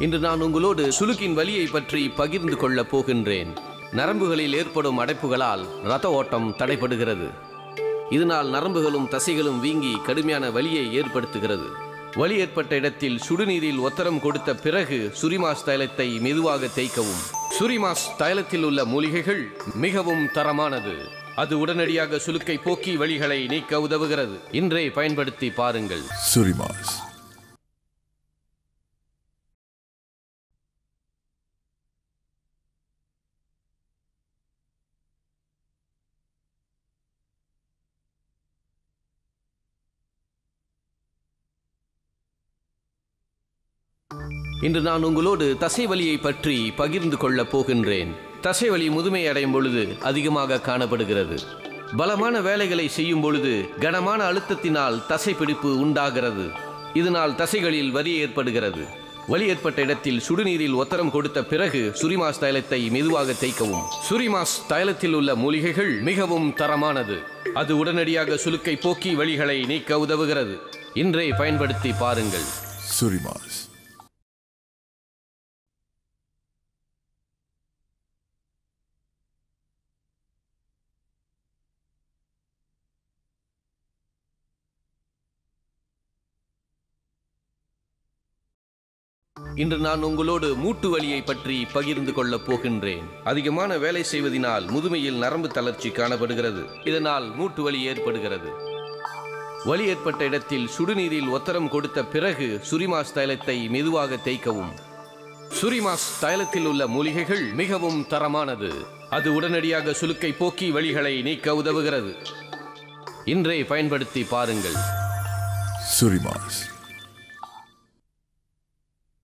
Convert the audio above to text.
இன்று நான் உங்களோடு சுளுக்கின் வலியை பற்றி பகிர்ந்து கொள்ளப் போகின்றேன். நரம்புகளில் ஏற்படும் அடைப்புகளால் இரத்த ஓட்டம் தடைபடுகிறது. இதனால் நரம்புகளும் தசைகளும் வீங்கி கடுமையான வலியை ஏற்படுத்துகிறது. வலி ஏற்பட்ட இடத்தில் சுடுநீரில் ஒத்தரம் கொடுத்த பிறகு சுரிமாஸ் தைலத்தை மெதுவாக தேய்க்கவும். சுரிமாஸ் தைலத்தில் உள்ள மூலிகைகள் மிகவும் தரமானது. அது உடனடியாக சுளுக்கை போக்கி வலிகளை நீக்க உதவுகிறது. இன்றே பயன்படுத்தி பாருங்கள். சுரிமாஸ். இன்று நான் உங்களோடு தசைவலியை பற்றி பகிர்ந்து கொள்ளப் போகின்றேன். தசைவலி முதுமை அடையும் பொழுது அதிகமாக காணப்படுகிறது. பலமான வேலைகளை செய்யும் பொழுது கனமான அழுத்தத்தினால் தசைப்பிடிப்பு உண்டாகிறது. இதனால் தசைகளில் வலி ஏற்படுகிறது. வலி ஏற்பட்ட இடத்தில் சுடுநீரில் ஒத்தரம் கொடுத்த பிறகு சுரிமாஸ் தைலத்தை மெதுவாக தேய்க்கவும். சுரிமாஸ் தைலத்தில் உள்ள மூலிகைகள் மிகவும் தரமானது. அது உடனடியாக சுளுக்கை போக்கி வலிகளை நீக்க உதவுகிறது. இன்றே பயன்படுத்தி பாருங்கள். சுரிமாஸ். இன்று நான் உங்களோடு மூட்டு வலியை பற்றி பகிர்ந்து கொள்ளப் போகின்றேன். அதிகமான வேலை செய்வதனால் முதுமையில் நரம்பு தளர்ச்சி காணப்படுகிறது. இதனால் மூட்டு வலி ஏற்படுகிறது. வலி ஏற்பட்ட இடத்தில் சுடுநீரில் ஒத்தரம் கொடுத்த பிறகு சுரிமாஸ் தைலத்தை மெதுவாக தேய்க்கவும். சுரிமாஸ் தைலத்தில் உள்ள மூலிகைகள் மிகவும் தரமானது. அது உடனடியாக சுளுக்கை போக்கி வலிகளை நீக்க உதவுகிறது. இன்றே பயன்படுத்தி பாருங்கள். சுரிமாஸ்.